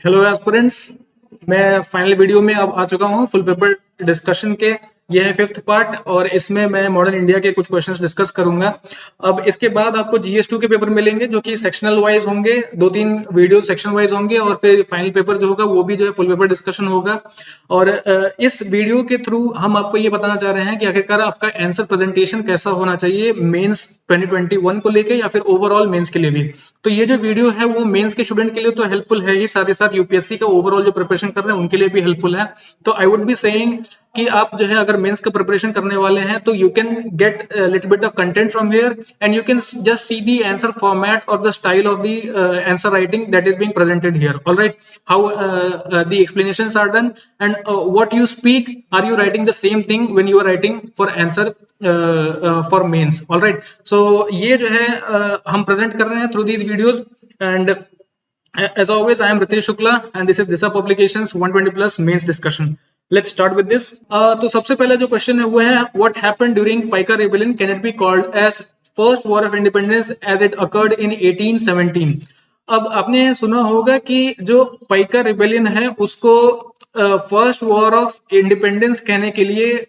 Hello aspirants. मैं final video में अब आ चुका हूँ फुल पेपर डिस्कशन के। यह है 5th पार्ट और इसमें मैं मॉडर्न इंडिया के कुछ क्वेश्चंस डिस्कस करूंगा। अब इसके बाद आपको जीएस 2 के पेपर मिलेंगे जो कि सेक्शनल वाइज होंगे, 2-3 वीडियो सेक्शन वाइज होंगे और फिर फाइनल पेपर जो होगा वो भी जो है फुल पेपर डिस्कशन होगा। और इस वीडियो के थ्रू हम आपको ये बताना चाह रहे हैं कि आखिरकार आपका आंसर प्रेजेंटेशन कैसा होना चाहिए मेंस 2021 को लेके या फिर ओवरऑल मेंस के लिए भी। तो ये जो वीडियो है वो मेंस के स्टूडेंट के लिए तो हेल्पफुल है ही, साथ ही साथ यूपीएससी का ओवरऑल जो प्रिपरेशन कर रहे हैं उनके लिए भी हेल्पफुल है। तो आई वुड बी सेइंग कि आप जो है अगर मेंस का प्रिपरेशन करने वाले हैं तो you can get little bit of content from here and you can just see the answer format और the style of the answer writing that is being presented here. Alright, how the explanations are done and what you speak, are you writing the same thing when you are writing for answer for mains? All right, so ये जो है हम present कर रहे हैं through these videos and as always I am Ritesh Shukla and this is Disa Publications 120 plus mains discussion. Let's start with this. तो सबसे पहला जो क्वेश्चन है वो है what happened during Paika rebellion can it be called as first war of independence as it occurred in 1817? अब आपने सुना होगा कि जो पाइका रिबेलियन है उसको फर्स्ट वॉर ऑफ इंडिपेंडेंस कहने के लिए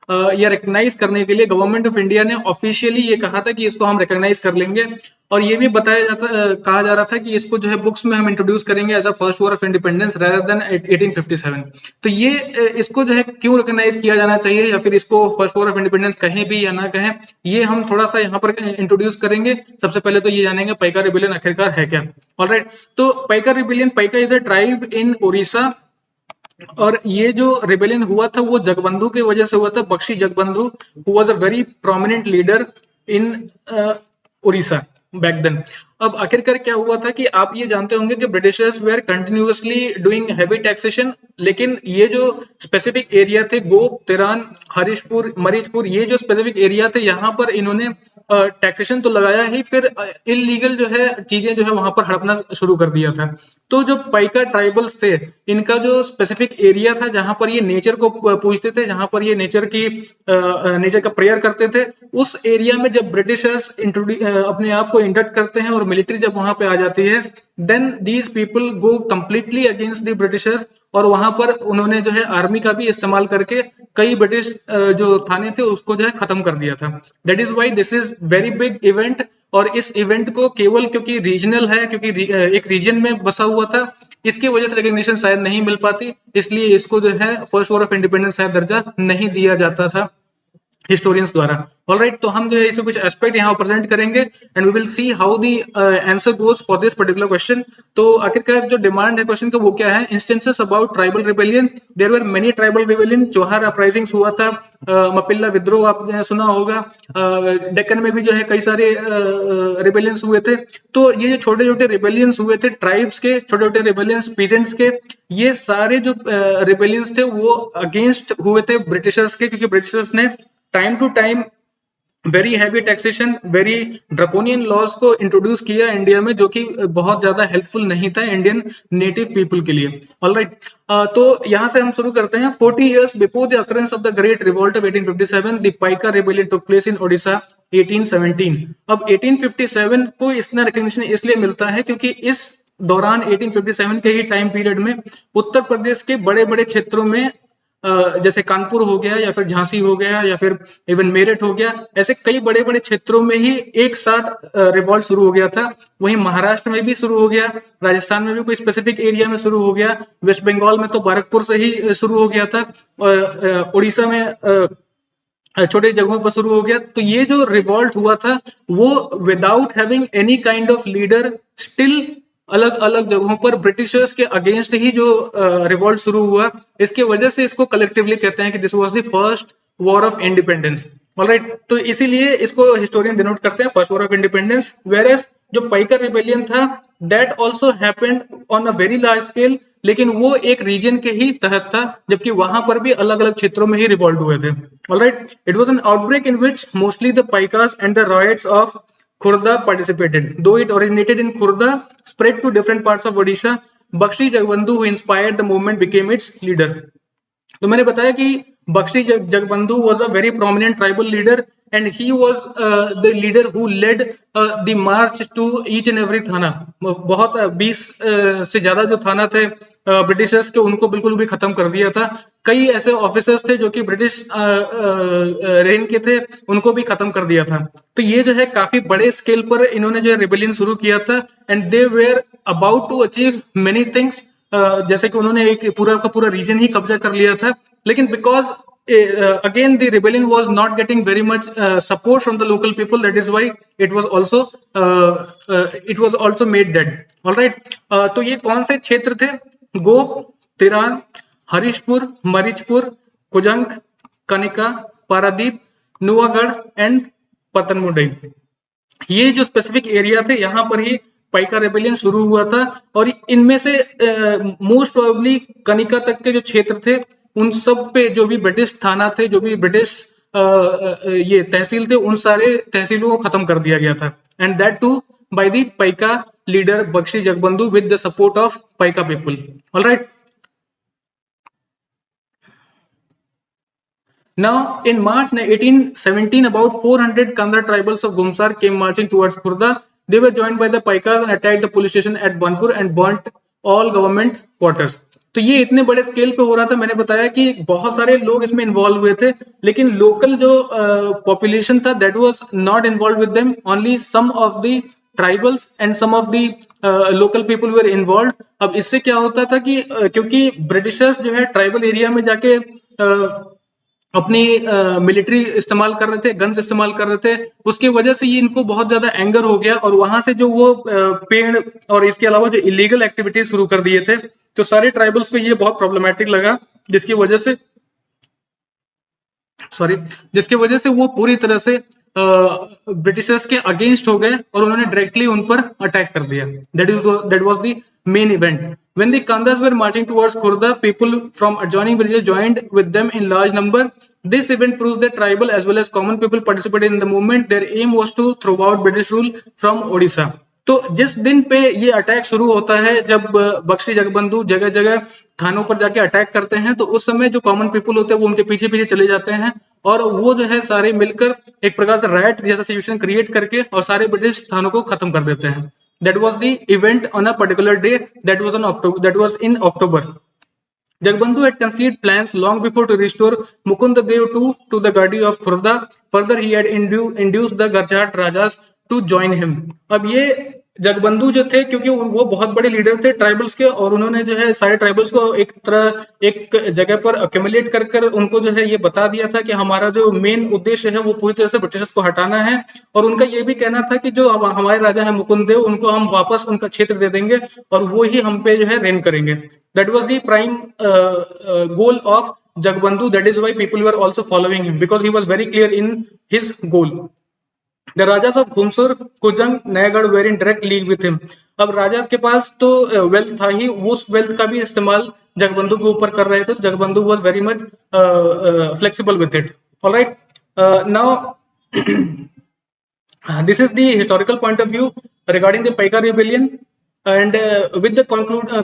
या रिकग्नाइज करने के लिए गवर्नमेंट ऑफ इंडिया ने ऑफिशियली ये कहा था कि इसको हम रिकग्नाइज कर लेंगे और ये भी कहा जा रहा था कि इसको जो है बुक्स में हम इंट्रोड्यूस करेंगे as a first war of independence rather than 1857। तो ये इसको जो है क्यों रिकग्नाइज किया जाना चाहिए या फिर इसको फर्स्ट वॉर ऑफ इंडिपेंडेंस कहें भी या ना कहें, ये हम थोड़ा सा यहाँ पर इंट्रोड्यूस करेंगे। सबसे पहले तो ये जानेंगे पाइका रिबेलियन आखिरकार है क्या। ऑलराइट, तो Paika rebellion, Paika is a tribe in Orissa और ये जो रिबेलियन हुआ था वो जगबंधु की वजह से हुआ था। Bakshi Jagabandhu who was a very prominent leader in Orissa back then. अब आखिरकार क्या हुआ था कि आप ये जानते होंगे कि Britishers were continuously doing heavy taxation, लेकिन ये जो स्पेसिफिक एरिया थे गोप, तिरान, हरीशपुर, मरीजपुर, ये जो स्पेसिफिक एरिया थे यहाँ पर इन्होंने टैक्सेशन तो लगाया ही, फिर इलीगल जो है चीजें जो है वहां पर हड़पना शुरू कर दिया था। तो जो पाइका ट्राइबल्स थे इनका जो स्पेसिफिक एरिया था जहां पर ये नेचर को पूजते थे, जहां पर ये नेचर का प्रेयर करते थे, उस एरिया में जब ब्रिटिशर्स अपने आप को इंडक्ट करते हैं और मिलिट्री जब वहां पे आ जाती है, then these people go completely against the Britishers और वहां पर उन्होंने जो है आर्मी का भी इस्तेमाल करके कई ब्रिटिश जो थाने थे उसको जो है खत्म कर दिया था। That is why this is very big event और इस इवेंट को केवल क्योंकि रीजनल है, क्योंकि एक रीजन में बसा हुआ था, इसकी वजह से रिकॉग्निशन शायद नहीं मिल पाती, इसलिए इसको जो है फर्स्ट वॉर ऑफ इंडिपेंडेंस शायद दर्जा नहीं दिया जाता था हिस्टोरियंस द्वारा। ऑलराइट, तो हम जो है इसे कुछ एस्पेक्ट यहाँ प्रेजेंट करेंगे and we will see how the answer goes for this particular question. तो आखिरकार जो डिमांड है क्वेश्चन का वो क्या है? Instances about tribal rebellion. There were many tribal rebellion, Chuar uprisings हुआ था, मपिल्ला विद्रोह आपने सुना होगा, डेक्कन में भी जो है कई सारे रिबेलियंस हुए थे। तो ये जो छोटे छोटे रिबेलियंस हुए थे ट्राइब्स के, छोटे छोटे रिबेलियंस पीजेंट्स के, ये सारे जो रिबेलियंस थे वो अगेंस्ट हुए थे ब्रिटिशर्स के, क्योंकि ब्रिटिशर्स ने time to time very heavy taxation, very draconian laws को इंट्रोड्यूस किया इंडिया में, जो कि बहुत ज्यादा हेल्पफुल नहीं था इंडियन नेटिव पीपल के लिए। ऑलराइट, तो यहां से हम शुरू करते हैं। 40 years before the occurrence of the great revolt of 1857 the Paika rebellion took place in Odisha 1817। अब 1857 को इसका रिकॉग्निशन इसलिए मिलता है क्योंकि इस दौरान 1857 के ही टाइम पीरियड में उत्तर प्रदेश के बड़े बड़े क्षेत्रों में जैसे कानपुर हो गया या फिर झांसी हो गया या फिर इवन मेरठ हो गया, ऐसे कई बड़े बड़े क्षेत्रों में ही एक साथ रिवॉल्ट शुरू हो गया था। वहीं महाराष्ट्र में भी शुरू हो गया, राजस्थान में भी कोई स्पेसिफिक एरिया में शुरू हो गया, वेस्ट बंगाल में तो बारकपुर से ही शुरू हो गया था, उड़ीसा में छोटे जगहों पर शुरू हो गया। तो ये जो रिवॉल्ट हुआ था वो without having any kind of leader, still अलग अलग जगहों पर ब्रिटिशर्स के अगेंस्ट ही जो रिवॉल्ट शुरू हुआ, इसके वजह से इसको कलेक्टिवली कहते हैं कि this was the first war of independence. Alright, तो इसीलिए इसको हिस्टोरियन डिनोट करते हैं first war of independence. Whereas जो पाइकर रिबेलियन था that also happened on a very large scale, लेकिन वो एक रीजन के ही तहत था, जबकि वहां पर भी अलग अलग क्षेत्रों में ही रिवॉल्ट हुए थे। Alright, it was an outbreak in which mostly the Paikas and the ryots of Khurda participated. Though it originated in Khurda, spread to different parts of Odisha. Bakshi Jagbandhu, who inspired the movement, became its leader. तो मैंने बताया कि Bakshi Jagabandhu was a very prominent tribal leader and he was the leader who led the march to each and every थाना. बहुत 20 से ज्यादा जो थाना थे ब्रिटिशर्स के, उनको बिल्कुल भी खत्म कर दिया था. कई ऐसे ऑफिसर्स थे जो कि ब्रिटिश रेन के थे, उनको भी खत्म कर दिया था. तो ये जो है काफी बड़े स्केल पर इन्होंने जो है रिबेलियन शुरू किया था, and they were about to achieve many things. जैसे कि उन्होंने एक पूरा का पूरा रीजन ही कब्जा कर लिया था, लेकिन because again the rebellion was not getting very much support from the local people, that is why it was also made dead. all right, तो ये कौन से क्षेत्र थे? गोप, तिरान, हरीशपुर, मरीचपुर, कुजंग, कनिका, पारादीप, नुआगढ़ एंड पतनमुडई. ये जो स्पेसिफिक एरिया थे, यहाँ पर ही पाइका रेबेलियन शुरू हुआ था. और इनमें से मोस्ट प्रोबेबली कनिका तक के जो क्षेत्र थे, उन सब पे जो भी ब्रिटिश थाना थे, जो भी ब्रिटिश ये तहसील थे, उन सारे तहसीलों को खत्म कर दिया गया था. And that too by the Paika leader Bakshi Jagabandhu with the support of Paika people. Alright. Now, in March 1817, about 400 Kandar tribals of Gumsar came marching towards Khurda. They were joined by the Paikas and attacked the police station at Banpur and burnt all government quarters. तो ये इतने बड़े scale पे हो रहा था. मैंने बताया कि बहुत सारे लोग इसमें इन्वॉल्व हुए थे, लेकिन लोकल जो पॉपुलेशन था, that was not involve with them. Only some of the tribals and some of the local people were involve. अब इससे क्या होता था कि क्योंकि ब्रिटिशर्स जो है ट्राइबल एरिया में जाके अपनी मिलिट्री इस्तेमाल कर रहे थे, गन्स इस्तेमाल कर रहे थे, उसकी वजह से ये इनको बहुत ज्यादा एंगर हो गया, और वहां से जो वो पेड़ और इसके अलावा जो इलीगल एक्टिविटीज शुरू कर दिए थे, तो सारे ट्राइबल्स को ये बहुत प्रॉब्लमेटिक लगा, जिसकी वजह से वो पूरी तरह से ब्रिटिशर्स के अगेंस्ट हो गए और उन्होंने डायरेक्टली उन पर अटैक कर दिया. That was the main event. When the Kandas were marching towards Khurda, people from adjoining villages joined with them in large number. This event proves that tribal as well as common people participated in the movement. Their aim was to throw out British rule from Odisha. तो जिस दिन पे ये attack शुरू होता है, जब बख्शी जगबंधु जगह जगह थानों पर जाके अटैक करते हैं, तो उस समय जो कॉमन पीपल होते हैं वो उनके पीछे पीछे चले जाते हैं, और वो जो है सारे मिलकर एक प्रकार से राइट जैसा सिचुएशन क्रिएट करके और सारे ब्रिटिश थानों को खत्म कर देते हैं. That was the event on a particular day. That was in October. Jagbandhu had conceived plans long before to restore Mukundadev to the Gadi of Khurda. Further, he had induced the Garjat Rajas to join him. अब ये जगबंधु जो थे, क्योंकि वो बहुत बड़े leader थे tribals के, और उन्होंने जो है सारे ट्राइबल्स को एक जगह पर अक्यूमुलेट कर उनको जो है ये बता दिया था कि हमारा जो मेन उद्देश्य है वो पूरी तरह से ब्रिटिशर्स को हटाना है, और उनका ये भी कहना था कि जो हमारे राजा है मुकुंददेव, उनको हम वापस उनका क्षेत्र दे देंगे और वो ही हम पे जो है रेन करेंगे. That was the prime goal of Jagbandhu. That is why people were also following him, because he was very clear in his goal. The Rajas of Ghumsur, Kujang, Nayagarh were in direct league with him. अब rajas के पास तो wealth था ही, उस wealth का भी इस्तेमाल जगबंधु के ऊपर कर रहे थे. Jagbandhu was very much flexible with it. All right. Now this is the historical point of view regarding the Paika rebellion, and with the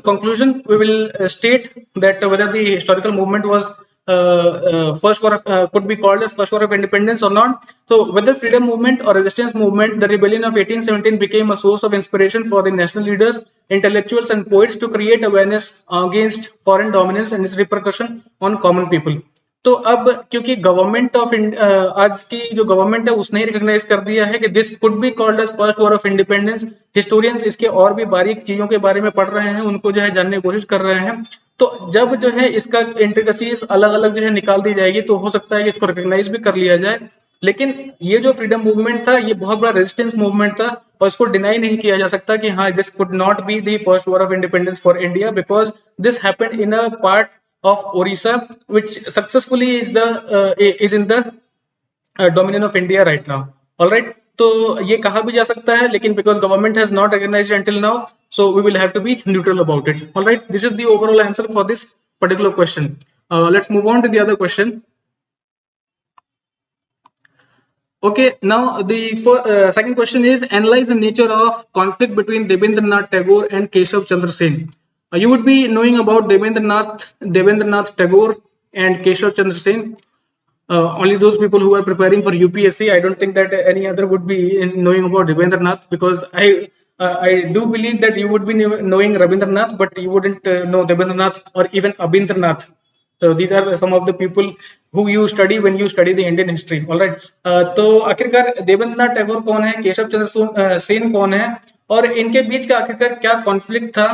conclusion we will state that whether the historical movement was first war could be called as first war of independence or not. So whether freedom movement or resistance movement, the rebellion of 1817 became a source of inspiration for the national leaders, intellectuals and poets to create awareness against foreign dominance and its repercussion on common people. तो अब क्योंकि government of आज की जो government है उसने recognise कर दिया है कि this could be called as first war of independence, historians इसके और भी बारीक चीजों के बारे में पढ़ रहे हैं, उनको जो है जानने की कोशिश कर रहे हैं. तो जब जो है इसका इंट्रिकसीज अलग अलग जो है निकाल दी जाएगी, तो हो सकता है कि इसको रिकॉग्नाइज भी कर लिया जाए. लेकिन ये जो फ्रीडम मूवमेंट था, ये बहुत बड़ा रेजिस्टेंस मूवमेंट था, और इसको डिनाई नहीं किया जा सकता कि हाँ, this could not be the first war of independence for India, because this happened in a part of Orissa, which successfully is in the dominion of India right now. All right. तो ये कहा भी जा सकता है, लेकिन because government has not recognized until now, so we will have to be neutral about it. All right. This is the overall answer for this particular question. Let's move on to the other question. Okay. Now the second question is, analyze the nature of conflict between Debendranath Tagore and Keshav Chandra Sen. You would be knowing about Debendranath Tagore and Keshav Chandra Sen. only those people who are preparing for UPSC. I don't think that any other would be knowing about Ravindranath, because I do believe that you would be knowing Ravindranath, but you wouldn't know Debendranath or even Abindranath. So these are some of the people who you study when you study the Indian history. All right. तो आखिरकार देवेंद्रनाथ टैगोर कौन है, केशव चंद्र सेन कौन है, और इनके बीच का आखिरकार क्या कॉन्फ्लिक्ट था,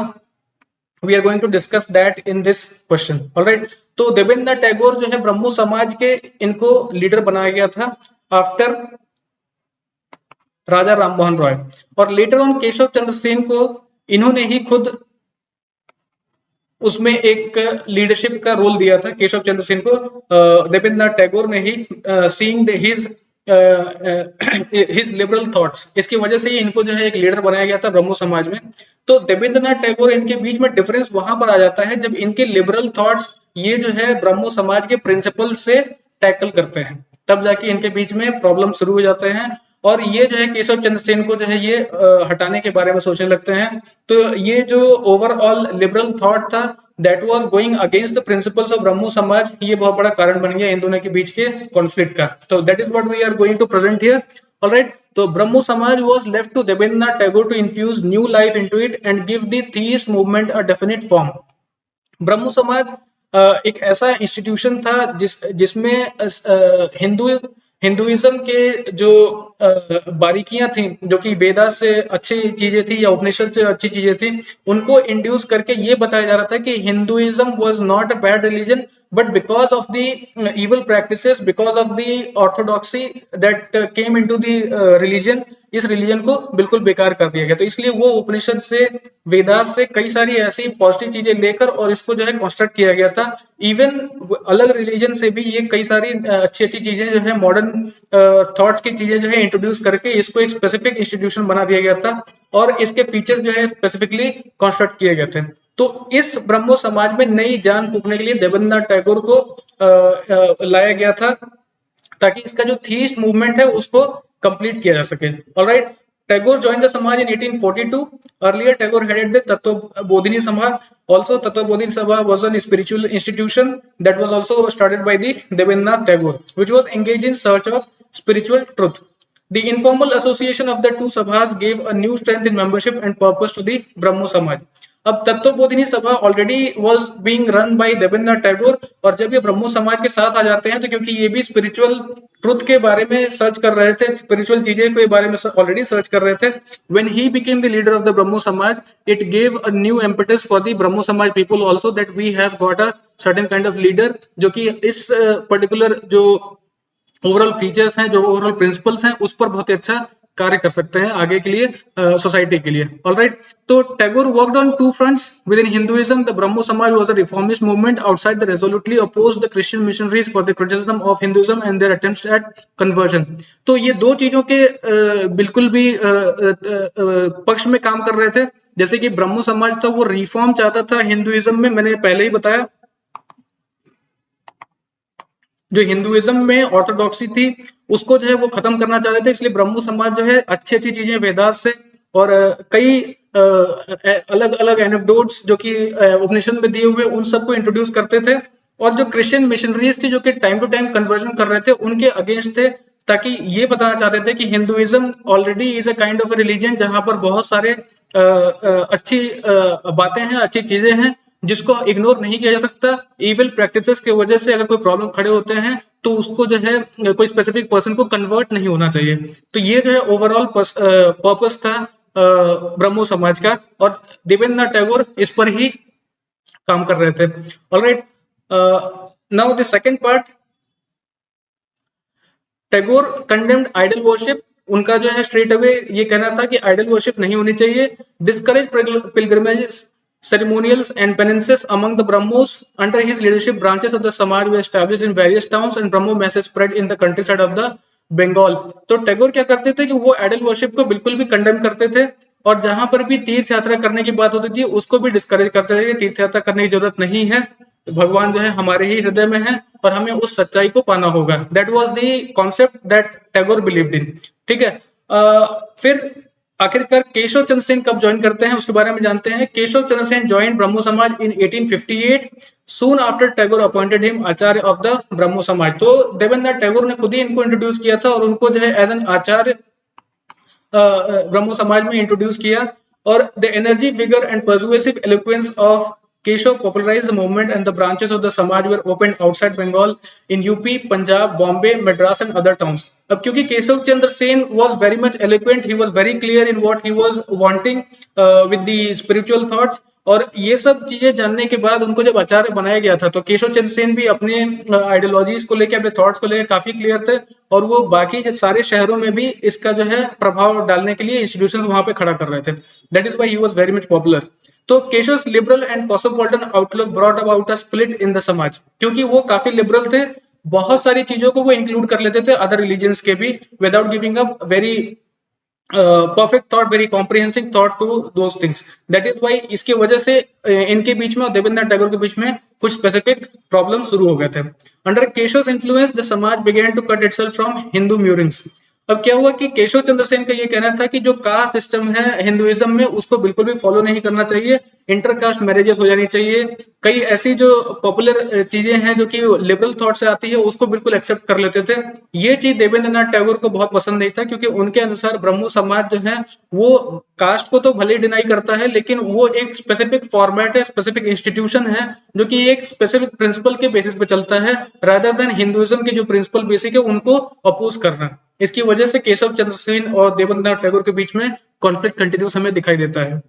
we are going to discuss that in this question. All right. तो देवेंद्रनाथ टैगोर जो है ब्रह्मो समाज के इनको लीडर बनाया गया था आफ्टर राजा राममोहन रॉय, और लेटर ऑन केशव चंद्र सेन को इन्होंने ही खुद उसमें एक लीडरशिप का रोल दिया था। केशव चंद्र सेन को देवेंद्रनाथ टैगोर ने he seeing his liberal thoughts, इसकी वजह से ही इनको जो है एक लीडर बनाया गया था ब्रह्मो समाज में। तो देवेंद्रनाथ टैगोर इनके बीच में डिफरेंस वहां पर आ जाता है जब इनके लिबरल थॉट्स ये जो है ब्रह्मो समाज के प्रिंसिपल से टैकल करते हैं, तब जाके इनके बीच में प्रॉब्लम शुरू हो जाते हैं, और ये जो है केशव चंद्र सेन को जो है ये हटाने के बारे में सोचने लगते हैं। तो ये जो ओवरऑल लिबरल थॉट था that was going against the principles of Brahmo Samaj, ये बहुत बड़ा कारण बन गया इन दोनों के बीच के कॉन्फ्लिक्ट का। तो that is what we are going to present here. Alright, तो Brahmo Samaj was left to Devendranath Tagore to infuse new life into it and give the theist movement a definite form. Brahmo Samaj एक ऐसा इंस्टीट्यूशन था जिसमें हिंदुइज्म के जो बारीकियां थी, जो कि वेदा से अच्छी चीजें थी या उपनिषद से अच्छी चीजें थी, उनको इंड्यूस करके ये बताया जा रहा था कि Hinduism was not a bad religion, but because of the evil practices, because of the orthodoxy that came into the religion, इस रिलीजन को बिल्कुल बेकार कर दिया गया। तो इसलिए वो उपनिषद से, वेदास से कई सारी ऐसी पॉजिटिव चीजें लेकर और इसको जो है कंस्ट्रक्ट किया गया था। इवन अलग रिलीजन से भी ये कई सारी अच्छी अच्छी चीजें जो है मॉडर्न थॉट्स की चीजें जो है इंट्रोड्यूस करके इसको एक स्पेसिफिक इंस्टीट्यूशन बना दिया गया था, और इसके फीचर्स जो है स्पेसिफिकली कंस्ट्रक्ट किए गए थे। तो इस ब्रह्मो समाज में नई जान फूंकने के लिए देवेंद्रनाथ टैगोर को लाया गया था, ताकि इसका जो थीस्ट मूवमेंट है उसको कंप्लीट किया जा सके। Alright, Tagore joined the Samaj in 1842. Earlier, Tagore headed the Tattvabodhini Sabha. Also, Tattvabodhini Sabha was a spiritual institution that was also started by the Devendranath Tagore, which was engaged in search of spiritual truth. The informal association of the two sabhas gave a new strength in membership and purpose to the Brahmo Samaj. अब Tattvabodhini Sabha already was being run by Debendranath Tagore, और जब ये ब्रह्मो समाज के साथ आ जाते हैं तो क्योंकि ये भी स्पिरिचुअल ट्रुथ के बारे में सर्च कर रहे थे, स्पिरिचुअल चीजें के बारे में ऑलरेडी सर्च कर रहे थे, when he became the leader of the Brahmo Samaj, it gave a new impetus for the Brahmo Samaj people also, that we have got a certain kind of leader, जो कि इस पर्टिकुलर जो ओवरऑल फीचर्स हैं, जो ओवरऑल प्रिंसिपल्स हैं, उस पर बहुत ही अच्छा कार्य कर सकते हैं आगे के लिए, सोसाइटी के लिए। ऑलराइट, तो Tagore worked on two fronts within Hinduism. The Brahmo Samaj was a reformist movement outside the resolutely opposed the Christian missionaries for the criticism of Hinduism and their attempts at conversion. तो ये दो चीजों के बिल्कुल भी पक्ष में काम कर रहे थे। जैसे कि ब्रह्मो समाज था वो रिफॉर्म चाहता था हिंदुइज्म में, मैंने पहले ही बताया, जो हिंदुइज्म में ऑर्थोडॉक्सी थी उसको जो है वो खत्म करना चाहते थे। इसलिए ब्रह्मो समाज जो है अच्छी अच्छी चीजें वेदास से और कई अलग अलग एनेक्डोट्स जो कि उपनिषद में दिए हुए उन सबको इंट्रोड्यूस करते थे, और जो क्रिश्चियन मिशनरीज थी जो कि टाइम टू टाइम कन्वर्जन कर रहे थे उनके अगेंस्ट थे, ताकि ये बताना चाहते थे कि Hinduism already is a kind of religion जहां पर बहुत सारे अच्छी बातें हैं, अच्छी चीजें हैं जिसको इग्नोर नहीं किया जा सकता। इविल प्रैक्टिसेस की वजह से अगर कोई प्रॉब्लम खड़े होते हैं तो उसको जो है कोई स्पेसिफिक पर्सन को कन्वर्ट नहीं होना चाहिए। तो ये जो है ओवरऑल पर्पस था ब्रह्मो समाज का, और देवेंद्रनाथ टैगोर इस पर ही काम कर रहे थे। Alright, now the second part, Tagore condemned idol worship. उनका जो है स्ट्रेट अवे ये कहना था कि आइडल वर्शिप नहीं होनी चाहिए। Discourage pilgrimages, ceremonials and penances among the Brahmos. Under his leadership, branches of the Samaj were established in various towns and Brahmo masses spread in the countryside of the Bengal. तो टैगोर क्या करते थे कि वो idol worship को बिल्कुल भी condemn करते थे, और जहां पर भी तीर्थ यात्रा करने की बात होती थी उसको भी डिस्करेज करते थे कि तीर्थ यात्रा करने की जरूरत नहीं है, भगवान जो है हमारे ही हृदय में है और हमें उस सच्चाई को पाना होगा। That was the concept that Tagore believed in. ठीक है, फिर आखिरकार केशव चंद्र सेन कब ज्वाइन करते हैं उसके बारे में जानते हैं। Keshav Chandra Sen join Brahmo Samaj in 1858 soon after Tagore appointed him Acharya of the Brahmo Samaj. तो देवेंद्रनाथ टैगोर ने खुद ही इनको इंट्रोड्यूस किया था और उनको जो है एज एन आचार्य ब्रह्मो समाज में इंट्रोड्यूस किया। और the energy vigour and persuasive eloquence of Keshav popularized the movement and the branches of the Samaj were opened outside Bengal in UP, Punjab, Bombay, Madras and other towns. अब क्योंकि Keshav Chandra Sen was very much eloquent, he was very clear in what he was wanting with the spiritual thoughts, और ये सब चीजें जानने के बाद उनको जब आचार्य बनाया गया था तो केशव चंद्र सेन भी अपने आइडियोलॉजीज को लेकर अपने थॉट्स को लेकर काफी क्लियर थे और वो बाकी सारे शहरों में भी इसका जो है प्रभाव डालने के लिए इंस्टीट्यूशंस वहां पे खड़ा कर रहे थे। That is why he was very much popular. तो Keshav liberal and cosmopolitan outlook brought about a split in the Samaj, क्योंकि वो काफी लिबरल थे, बहुत सारी चीजों को वो इंक्लूड कर लेते थे अदर रिलीजन्स के भी without giving a very perfect thought, very comprehensive thought to those things. That is why इसकी वजह से इनके बीच में और देवेंद्रनाथ टैगोर के बीच में कुछ स्पेसिफिक प्रॉब्लम शुरू हो गए थे। Under Keshav influence the Samaj began to cut itself from Hindu moorings. अब क्या हुआ कि केशव चंद्र सेन का ये कहना था कि जो कास्ट सिस्टम है हिंदुइज्म में उसको बिल्कुल भी फॉलो नहीं करना चाहिए, इंटरकास्ट मैरिजेस हो जानी चाहिए, कई ऐसी जो पॉपुलर चीजें हैं जो कि लिबरल थॉट से आती है उसको बिल्कुल एक्सेप्ट कर लेते थे। ये चीज देवेंद्रनाथ टैगोर को बहुत पसंद नहीं था, क्योंकि उनके अनुसार ब्रह्मो समाज जो है वो कास्ट को तो भले ही डिनाई करता है लेकिन वो एक स्पेसिफिक फॉर्मेट है, स्पेसिफिक इंस्टीट्यूशन है जो कि एक स्पेसिफिक प्रिंसिपल के बेसिस पे चलता है, रादर देन हिंदुइज्म के जो प्रिंसिपल बेसिक है उनको अपोज करना। इसकी वजह से केशव चंद्र सेन और देवेंद्रनाथ टैगोर के बीच में कॉन्फ्लिक्ट कंटिन्यूस हमें दिखाई देता है।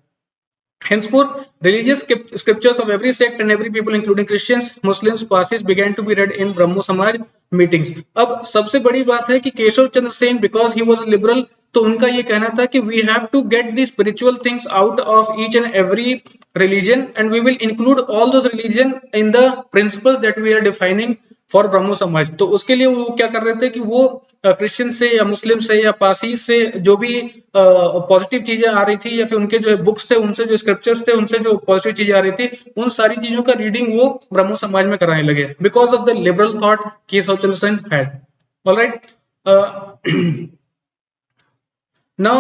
Henceforth, religious scriptures of every sect and every people, including Christians, Muslims, Parsis, began to be read in Brahmo Samaj meetings. अब सबसे बड़ी बात है कि Keshav Chandra Sen, because he was a liberal, तो उनका ये कहना था कि we have to get the spiritual things out of each and every religion, and we will include all those religion in the principles that we are defining for Brahmo Samaj. तो उसके लिए वो क्या कर रहे थे कि वो क्रिश्चियन से या मुस्लिम से या पारसी से जो भी पॉजिटिव चीजें आ रही थी या फिर उनके जो बुक्स थे उनसे जो स्क्रिप्चर्स थे उनसे जो पॉजिटिव चीजें आ रही थी उन सारी चीजों का रीडिंग वो ब्रह्मो समाज में कराने लगे, because of the liberal thought Keshav Chandra Sen had. Alright, now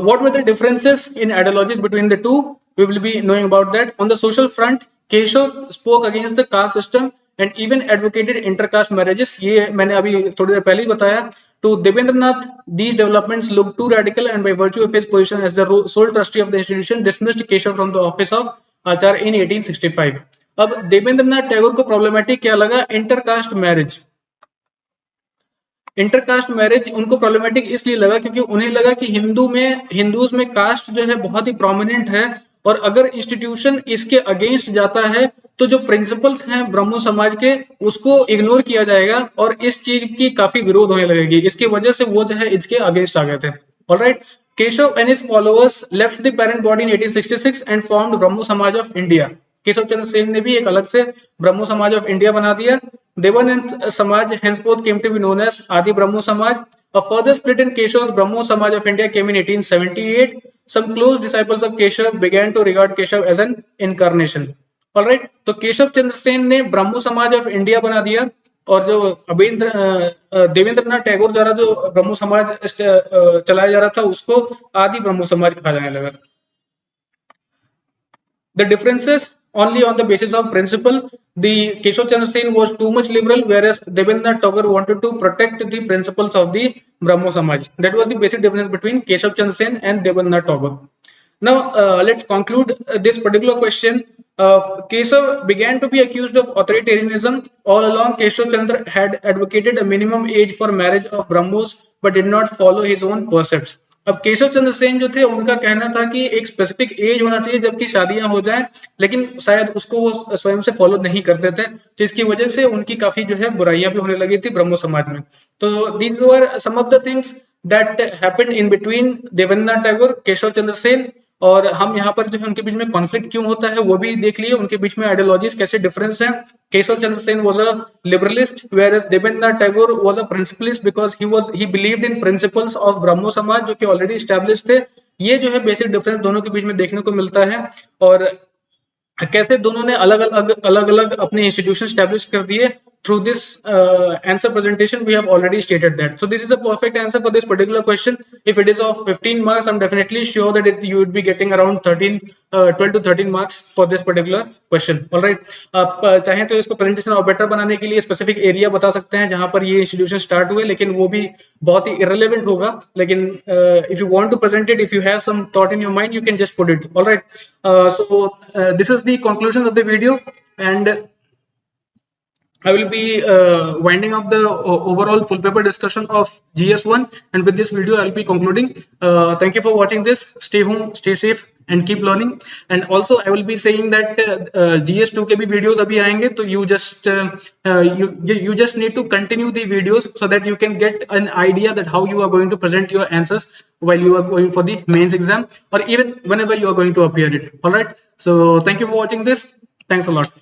what were the differences in ideologies between the two? We will be knowing about that. On the social front, Keshav spoke against the caste system and even advocated intercaste marriages. ये मैंने अभी थोड़ी देर पहले ही बताया। To Devendranath, these developments looked too radical, and by virtue of his position as the sole trustee of the institution, dismissed Keshav from the office of Acharya in 1865. अब देवेंद्रनाथ टैगोर को problematic क्या लगा? Intercaste marriage. इंटरकास्ट मैरिज उनको problematic इसलिए लगा क्योंकि उन्हें लगा कि हिंदूज में कास्ट जो है बहुत ही प्रोमिनेंट है, और अगर इंस्टीट्यूशन इसके अगेंस्ट जाता है तो जो प्रिंसिपल्स हैं ब्रह्मो समाज के उसको इग्नोर किया जाएगा और इस चीज की काफी विरोध होने लगेगी। इसकी वजह से वो जो है इसके अगेंस्ट आ गए थे। Alright, Keshav and his followers left the parent body in 1866 and formed Brahmo Samaj of India. Keshav Chandra Sen ने भी एक अलग से ब्रह्मो समाज ऑफ इंडिया बना दिया। देवानंद समाज henceforth came to be known as Adi Brahmo Samaj. A further split in Keshav's Brahmo Samaj of India came in 1878. Some close disciples of Keshav began to regard Keshav as an incarnation. Alright, तो केशव चंद्र सेन ने ब्रह्मो Samaj of India बना दिया और जो देवेंद्रनाथ टैगोर द्वारा जो ब्रह्मो समाज चलाया जा रहा था उसको आदि ब्रह्मो समाज कहा जाने लगा। The differences only on the basis of principle. The Keshav Chandra Sen was too much liberal, whereas Devendranath Tagore wanted to protect the principles of the Brahmo Samaj. That was the basic difference between Keshav Chandra Sen and Devendranath Tagore. Now let's conclude this particular question. Keshav began to be accused of authoritarianism. All along, Keshav Chandra had advocated a minimum age for marriage of Brahmos, but did not follow his own precepts. अब केशव चंद्र सेन जो थे उनका कहना था कि एक specific as होना चाहिए जबकि शादियां हो जाएं, लेकिन शायद उसको वो स्वयं से फॉलो नहीं करते थे, तो इसकी वजह से उनकी काफी जो है बुराइयां भी होने लगी थी ब्रह्मो समाज में। तो these were some of the things that happened in between Devendranath Tagore, Keshav Chandra Sen, और हम यहाँ पर जो है उनके बीच में कॉन्फ्लिक्ट क्यों होता है वो भी देख लिए, उनके बीच में आइडियोलॉजीज कैसे डिफरेंस है। Keshav Chandra Sen was a liberalist whereas Devendranath Tagore was a principlist because he believed in principles of Brahmo Samaj जो कि ऑलरेडी एस्टैब्लिश थे। ये जो है बेसिक डिफरेंस दोनों के बीच में देखने को मिलता है, और कैसे दोनों ने अलग अलग अपने इंस्टीट्यूशन स्टैब्लिश कर दिए through this answer presentation we have already stated that. So this is a perfect answer for this particular question. If it is of 15 marks, I'm definitely sure that you would be getting around 12 to 13 marks for this particular question. All right, आप चाहें तो इसको presentation और better बनाने के लिए specific area बता सकते हैं जहां पर ये institution start हुए, लेकिन वो भी बहुत ही irrelevant होगा. लेकिन if you want to present it, if you have some thought in your mind, you can just put it. All right, this is the conclusion of the video, and I will be winding up the overall full paper discussion of GS1, and with this video I will be concluding. Thank you for watching this. Stay home, stay safe, and keep learning. And also I will be saying that GS2 के भी videos अभी आएंगे, तो you just need to continue the videos so that you can get an idea that how you are going to present your answers while you are going for the mains exam, or even whenever you are going to appear it. All right. So thank you for watching this. Thanks a lot.